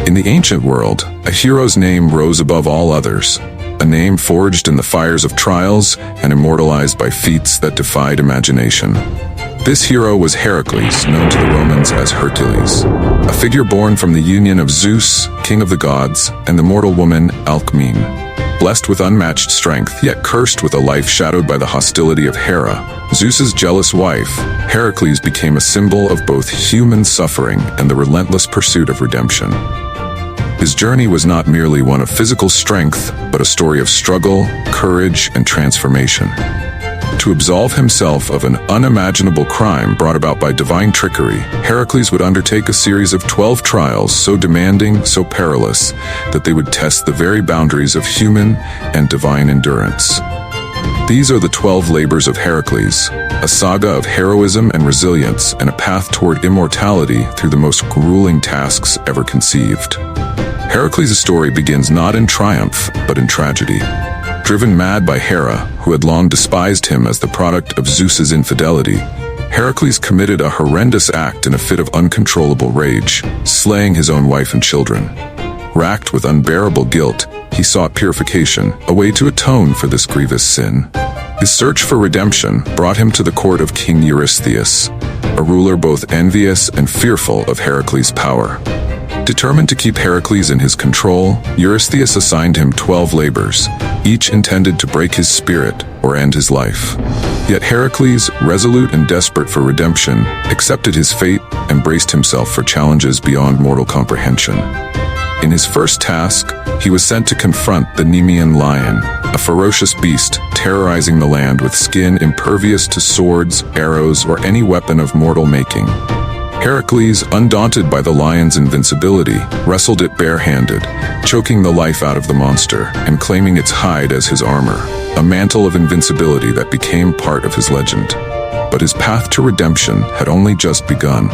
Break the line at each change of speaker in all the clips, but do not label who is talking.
In the ancient world, a hero's name rose above all others, a name forged in the fires of trials and immortalized by feats that defied imagination. This hero was Heracles, known to the Romans as Hercules, a figure born from the union of Zeus, king of the gods, and the mortal woman Alcmene. Blessed with unmatched strength, yet cursed with a life shadowed by the hostility of Hera, Zeus's jealous wife, Heracles became a symbol of both human suffering and the relentless pursuit of redemption. His journey was not merely one of physical strength, but a story of struggle, courage, and transformation. To absolve himself of an unimaginable crime brought about by divine trickery, Heracles would undertake a series of 12 trials so demanding, so perilous, that they would test the very boundaries of human and divine endurance. These are the 12 labors of Heracles, a saga of heroism and resilience and a path toward immortality through the most grueling tasks ever conceived. Heracles' story begins not in triumph, but in tragedy. Driven mad by Hera, who had long despised him as the product of Zeus's infidelity, Heracles committed a horrendous act in a fit of uncontrollable rage, slaying his own wife and children. Racked with unbearable guilt, he sought purification, a way to atone for this grievous sin. His search for redemption brought him to the court of King Eurystheus, a ruler both envious and fearful of Heracles' power. Determined to keep Heracles in his control, Eurystheus assigned him 12 labors, each intended to break his spirit or end his life. Yet Heracles, resolute and desperate for redemption, accepted his fate and braced himself for challenges beyond mortal comprehension. In his first task, he was sent to confront the Nemean Lion, a ferocious beast terrorizing the land with skin impervious to swords, arrows, or any weapon of mortal making. Heracles, undaunted by the lion's invincibility, wrestled it barehanded, choking the life out of the monster and claiming its hide as his armor, a mantle of invincibility that became part of his legend. But his path to redemption had only just begun.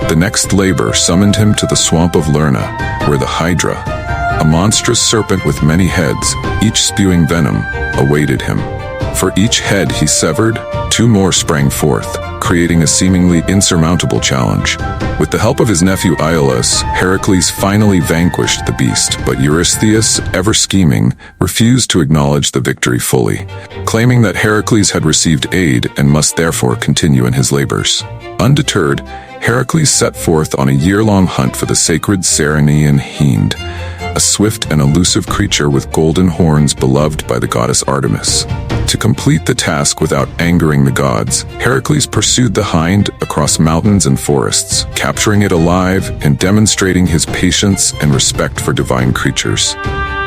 The next labor summoned him to the swamp of Lerna, where the Hydra, a monstrous serpent with many heads, each spewing venom, awaited him. For each head he severed, 2 more sprang forth, creating a seemingly insurmountable challenge. With the help of his nephew Iolaus, Heracles finally vanquished the beast, but Eurystheus, ever scheming, refused to acknowledge the victory fully, claiming that Heracles had received aid and must therefore continue in his labors. Undeterred, Heracles set forth on a year-long hunt for the sacred Ceryneian hind, a swift and elusive creature with golden horns beloved by the goddess Artemis. To complete the task without angering the gods, Heracles pursued the hind across mountains and forests, capturing it alive and demonstrating his patience and respect for divine creatures.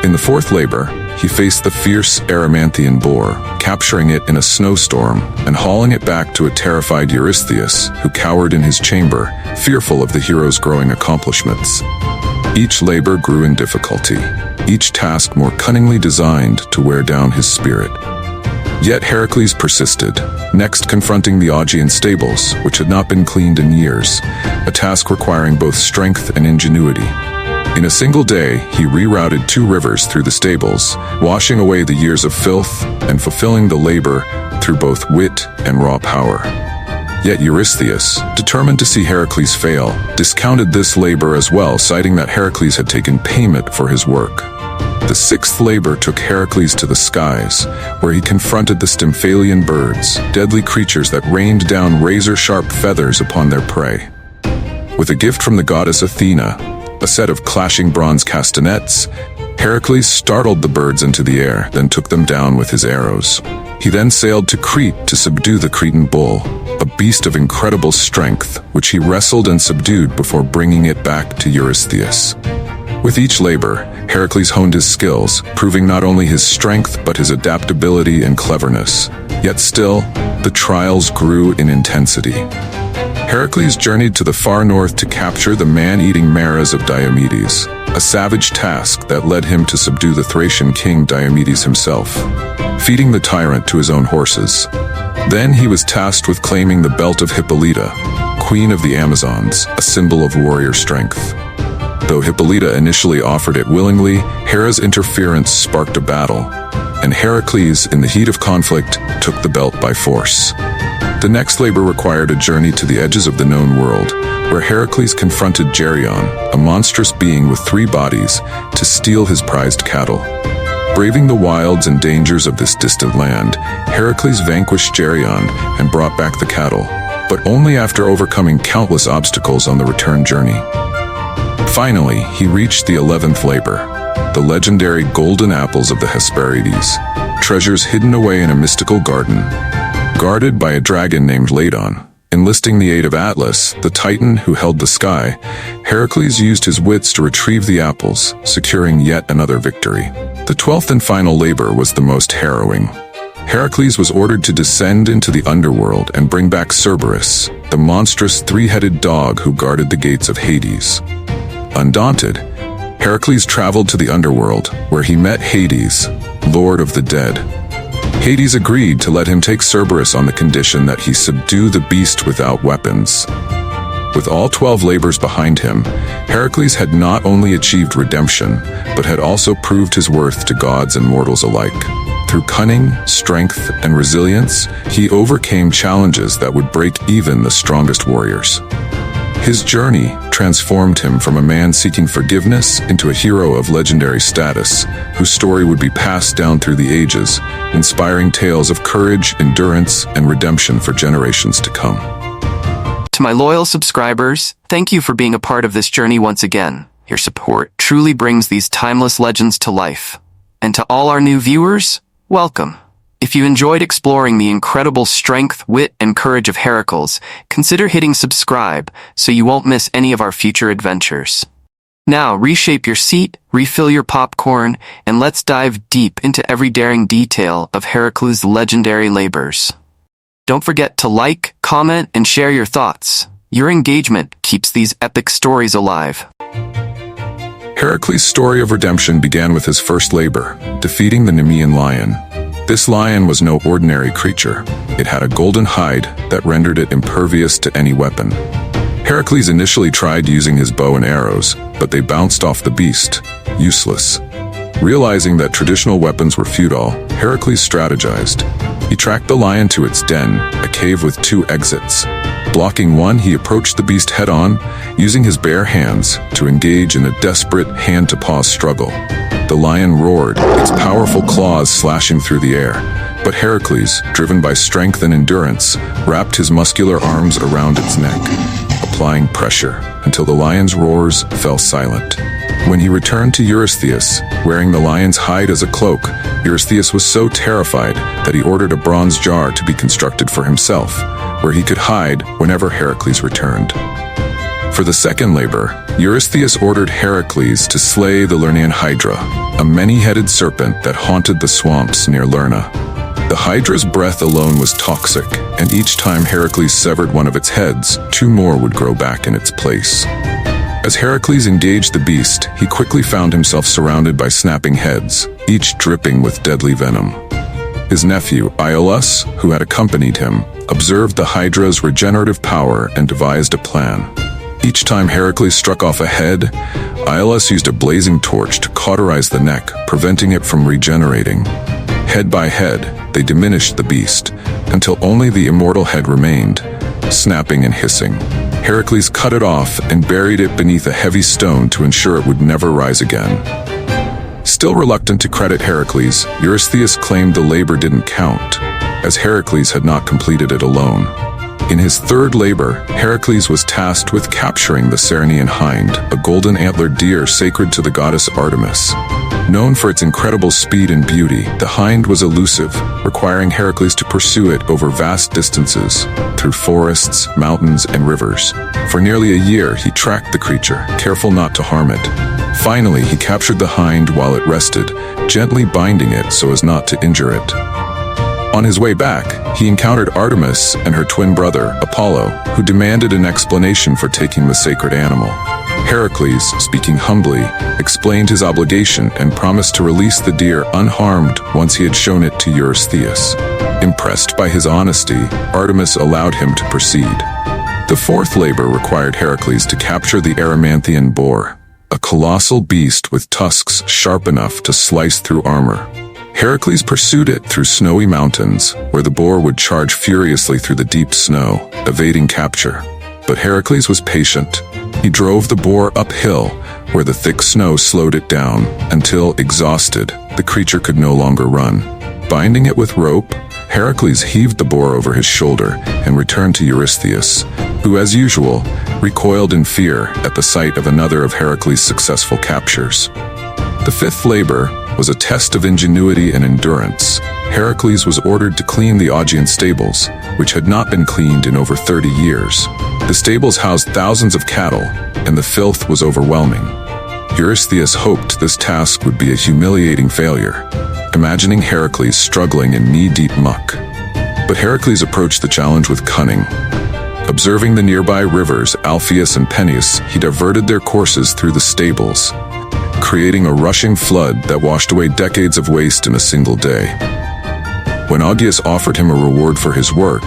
In the 4th labor, he faced the fierce Erymanthian boar, capturing it in a snowstorm and hauling it back to a terrified Eurystheus, who cowered in his chamber, fearful of the hero's growing accomplishments. Each labor grew in difficulty, each task more cunningly designed to wear down his spirit. Yet Heracles persisted, next confronting the Augean stables, which had not been cleaned in years, a task requiring both strength and ingenuity. In a single day, he rerouted 2 rivers through the stables, washing away the years of filth and fulfilling the labor through both wit and raw power. Yet Eurystheus, determined to see Heracles fail, discounted this labor as well, citing that Heracles had taken payment for his work. The 6th labor took Heracles to the skies, where he confronted the Stymphalian Birds, deadly creatures that rained down razor-sharp feathers upon their prey. With a gift from the goddess Athena, a set of clashing bronze castanets, Heracles startled the birds into the air, then took them down with his arrows. He then sailed to Crete to subdue the Cretan bull, a beast of incredible strength, which he wrestled and subdued before bringing it back to Eurystheus. With each labor, Heracles honed his skills, proving not only his strength but his adaptability and cleverness. Yet still, the trials grew in intensity. Heracles journeyed to the far north to capture the man-eating mares of Diomedes, a savage task that led him to subdue the Thracian king Diomedes himself, feeding the tyrant to his own horses. Then he was tasked with claiming the belt of Hippolyta, queen of the Amazons, a symbol of warrior strength. Though Hippolyta initially offered it willingly, Hera's interference sparked a battle, and Heracles, in the heat of conflict, took the belt by force. The next labor required a journey to the edges of the known world, where Heracles confronted Geryon, a monstrous being with 3 bodies, to steal his prized cattle. Braving the wilds and dangers of this distant land, Heracles vanquished Geryon and brought back the cattle, but only after overcoming countless obstacles on the return journey. Finally, he reached the 11th labor, the legendary golden apples of the Hesperides, treasures hidden away in a mystical garden, guarded by a dragon named Ladon. Enlisting the aid of Atlas, the titan who held the sky, Heracles used his wits to retrieve the apples, securing yet another victory. The 12th and final labor was the most harrowing. Heracles was ordered to descend into the underworld and bring back Cerberus, the monstrous 3-headed dog who guarded the gates of Hades. Undaunted, Heracles traveled to the underworld, where he met Hades, Lord of the Dead. Hades agreed to let him take Cerberus on the condition that he subdue the beast without weapons. With all 12 labors behind him, Heracles had not only achieved redemption, but had also proved his worth to gods and mortals alike. Through cunning, strength, and resilience, he overcame challenges that would break even the strongest warriors. His journey transformed him from a man seeking forgiveness into a hero of legendary status, whose story would be passed down through the ages, inspiring tales of courage, endurance, and redemption for generations to come.
To my loyal subscribers, thank you for being a part of this journey once again. Your support truly brings these timeless legends to life. And to all our new viewers, welcome. If you enjoyed exploring the incredible strength, wit, and courage of Heracles, consider hitting subscribe so you won't miss any of our future adventures. Now, reshape your seat, refill your popcorn, and let's dive deep into every daring detail of Heracles' legendary labors. Don't forget to like, comment, and share your thoughts. Your engagement keeps these epic stories alive.
Heracles' story of redemption began with his first labor, defeating the Nemean Lion. This lion was no ordinary creature. It had a golden hide that rendered it impervious to any weapon. Heracles initially tried using his bow and arrows, but they bounced off the beast, useless. Realizing that traditional weapons were futile, Heracles strategized. He tracked the lion to its den, a cave with 2 exits. Blocking one, he approached the beast head-on, using his bare hands to engage in a desperate hand-to-paw struggle. The lion roared, its powerful claws slashing through the air. But Heracles, driven by strength and endurance, wrapped his muscular arms around its neck, applying pressure until the lion's roars fell silent. When he returned to Eurystheus, wearing the lion's hide as a cloak, Eurystheus was so terrified that he ordered a bronze jar to be constructed for himself, where he could hide whenever Heracles returned. For the second labor, Eurystheus ordered Heracles to slay the Lernaean Hydra, a many-headed serpent that haunted the swamps near Lerna. The Hydra's breath alone was toxic, and each time Heracles severed one of its heads, 2 more would grow back in its place. As Heracles engaged the beast, he quickly found himself surrounded by snapping heads, each dripping with deadly venom. His nephew, Iolaus, who had accompanied him, observed the Hydra's regenerative power and devised a plan. Each time Heracles struck off a head, Iolaus used a blazing torch to cauterize the neck, preventing it from regenerating. Head by head, they diminished the beast, until only the immortal head remained, snapping and hissing. Heracles cut it off and buried it beneath a heavy stone to ensure it would never rise again. Still reluctant to credit Heracles, Eurystheus claimed the labor didn't count, as Heracles had not completed it alone. In his third labor, Heracles was tasked with capturing the Ceryneian hind, a golden antlered deer sacred to the goddess Artemis. Known for its incredible speed and beauty, the hind was elusive, requiring Heracles to pursue it over vast distances, through forests, mountains, and rivers. For nearly a year, he tracked the creature, careful not to harm it. Finally, he captured the hind while it rested, gently binding it so as not to injure it. On his way back, he encountered Artemis and her twin brother, Apollo, who demanded an explanation for taking the sacred animal. Heracles, speaking humbly, explained his obligation and promised to release the deer unharmed once he had shown it to Eurystheus. Impressed by his honesty, Artemis allowed him to proceed. The fourth labor required Heracles to capture the Erymanthian boar, a colossal beast with tusks sharp enough to slice through armor. Heracles pursued it through snowy mountains, where the boar would charge furiously through the deep snow, evading capture. But Heracles was patient. He drove the boar uphill, where the thick snow slowed it down, until, exhausted, the creature could no longer run. Binding it with rope, Heracles heaved the boar over his shoulder and returned to Eurystheus, who, as usual, recoiled in fear at the sight of another of Heracles' successful captures. The fifth labor was a test of ingenuity and endurance. Heracles was ordered to clean the Augean stables, which had not been cleaned in over 30 years. The stables housed thousands of cattle, and the filth was overwhelming. Eurystheus hoped this task would be a humiliating failure, imagining Heracles struggling in knee-deep muck. But Heracles approached the challenge with cunning. Observing the nearby rivers Alpheus and Peneus, he diverted their courses through the stables, creating a rushing flood that washed away decades of waste in a single day. When Augeas offered him a reward for his work,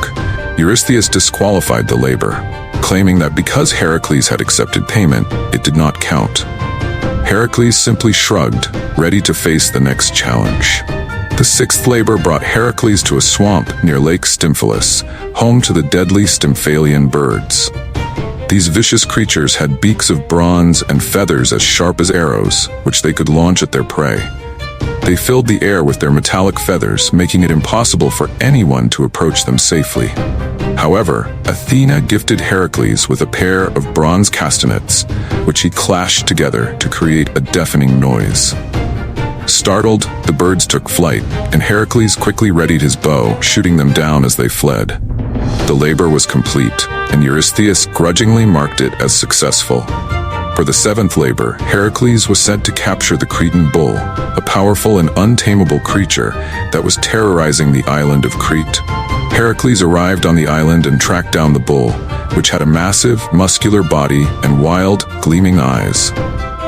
Eurystheus disqualified the labor, claiming that because Heracles had accepted payment, it did not count. Heracles simply shrugged, ready to face the next challenge. The sixth labor brought Heracles to a swamp near Lake Stymphalis, home to the deadly Stymphalian birds. These vicious creatures had beaks of bronze and feathers as sharp as arrows, which they could launch at their prey. They filled the air with their metallic feathers, making it impossible for anyone to approach them safely. However, Athena gifted Heracles with a pair of bronze castanets, which he clashed together to create a deafening noise. Startled, the birds took flight, and Heracles quickly readied his bow, shooting them down as they fled. The labor was complete, and Eurystheus grudgingly marked it as successful. For the seventh labor, Heracles was sent to capture the Cretan bull, a powerful and untamable creature that was terrorizing the island of Crete. Heracles arrived on the island and tracked down the bull, which had a massive, muscular body and wild, gleaming eyes.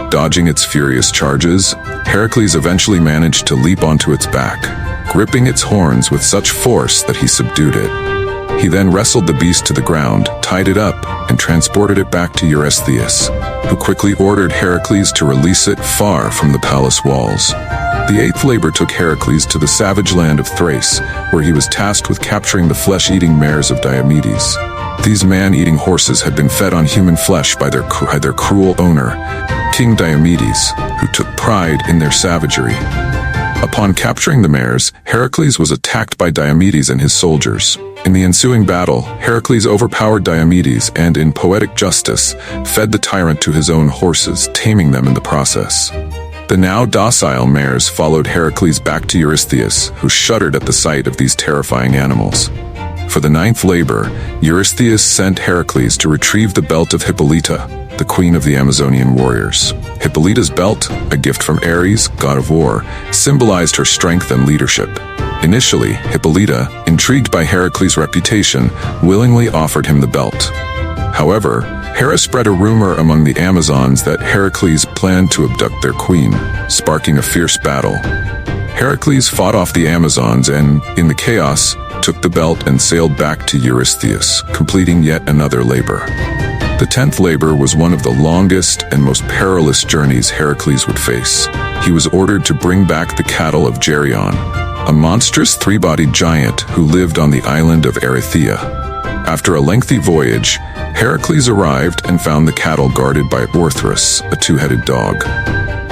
Dodging its furious charges, Heracles eventually managed to leap onto its back, gripping its horns with such force that he subdued it. He then wrestled the beast to the ground, tied it up, and transported it back to Eurystheus, who quickly ordered Heracles to release it far from the palace walls. The eighth labor took Heracles to the savage land of Thrace, where he was tasked with capturing the flesh-eating mares of Diomedes. These man-eating horses had been fed on human flesh by their cruel owner, King Diomedes, who took pride in their savagery. Upon capturing the mares, Heracles was attacked by Diomedes and his soldiers. In the ensuing battle, Heracles overpowered Diomedes and, in poetic justice, fed the tyrant to his own horses, taming them in the process. The now docile mares followed Heracles back to Eurystheus, who shuddered at the sight of these terrifying animals. For the ninth labor, Eurystheus sent Heracles to retrieve the belt of Hippolyta, the queen of the Amazonian warriors. Hippolyta's belt, a gift from Ares, god of war, symbolized her strength and leadership. Initially, Hippolyta, intrigued by Heracles' reputation, willingly offered him the belt. However, Hera spread a rumor among the Amazons that Heracles planned to abduct their queen, sparking a fierce battle. Heracles fought off the Amazons and, in the chaos, took the belt and sailed back to Eurystheus, completing yet another labor. The 10th labor was one of the longest and most perilous journeys Heracles would face. He was ordered to bring back the cattle of Geryon, a monstrous three-bodied giant who lived on the island of Erythea. After a lengthy voyage, Heracles arrived and found the cattle guarded by Orthrus, a two-headed dog.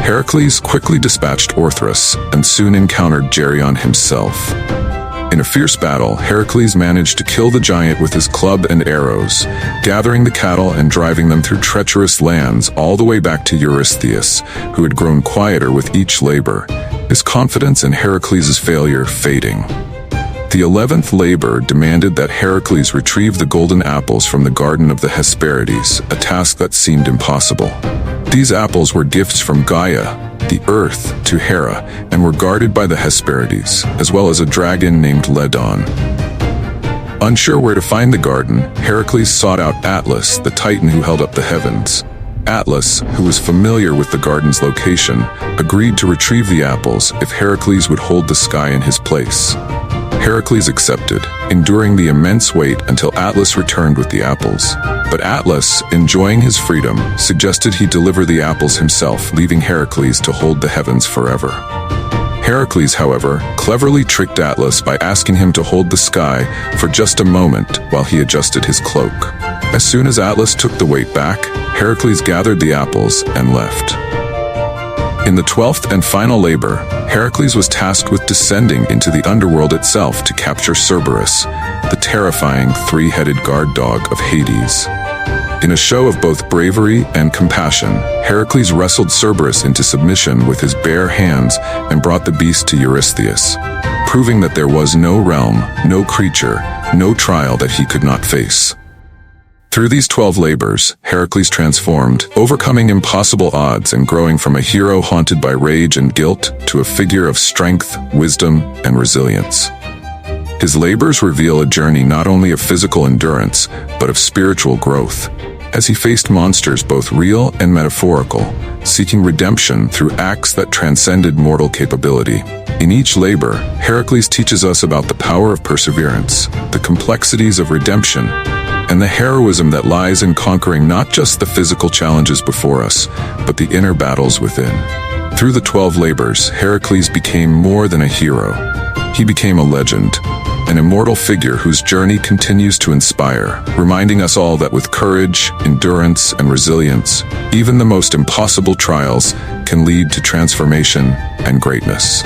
Heracles quickly dispatched Orthrus and soon encountered Geryon himself. In a fierce battle, Heracles managed to kill the giant with his club and arrows, gathering the cattle and driving them through treacherous lands all the way back to Eurystheus, who had grown quieter with each labor, his confidence in Heracles' failure fading. The 11th labor demanded that Heracles retrieve the golden apples from the garden of the Hesperides, a task that seemed impossible. These apples were gifts from Gaia, the earth, to Hera, and were guarded by the Hesperides, as well as a dragon named Ledon. Unsure where to find the garden, Heracles sought out Atlas, the titan who held up the heavens. Atlas, who was familiar with the garden's location, agreed to retrieve the apples if Heracles would hold the sky in his place. Heracles accepted, enduring the immense wait until Atlas returned with the apples. But Atlas, enjoying his freedom, suggested he deliver the apples himself, leaving Heracles to hold the heavens forever. Heracles, however, cleverly tricked Atlas by asking him to hold the sky for just a moment while he adjusted his cloak. As soon as Atlas took the weight back, Heracles gathered the apples and left. In the 12th and final labor, Heracles was tasked with descending into the underworld itself to capture Cerberus, the terrifying three-headed guard dog of Hades. In a show of both bravery and compassion, Heracles wrestled Cerberus into submission with his bare hands and brought the beast to Eurystheus, proving that there was no realm, no creature, no trial that he could not face. Through these 12 labors, Heracles transformed, overcoming impossible odds and growing from a hero haunted by rage and guilt to a figure of strength, wisdom, and resilience. His labors reveal a journey not only of physical endurance, but of spiritual growth, as he faced monsters both real and metaphorical, seeking redemption through acts that transcended mortal capability. In each labor, Heracles teaches us about the power of perseverance, the complexities of redemption, and the heroism that lies in conquering not just the physical challenges before us, but the inner battles within. Through the 12 labors, Heracles became more than a hero. He became a legend, an immortal figure whose journey continues to inspire, reminding us all that with courage, endurance, and resilience, even the most impossible trials can lead to transformation and greatness.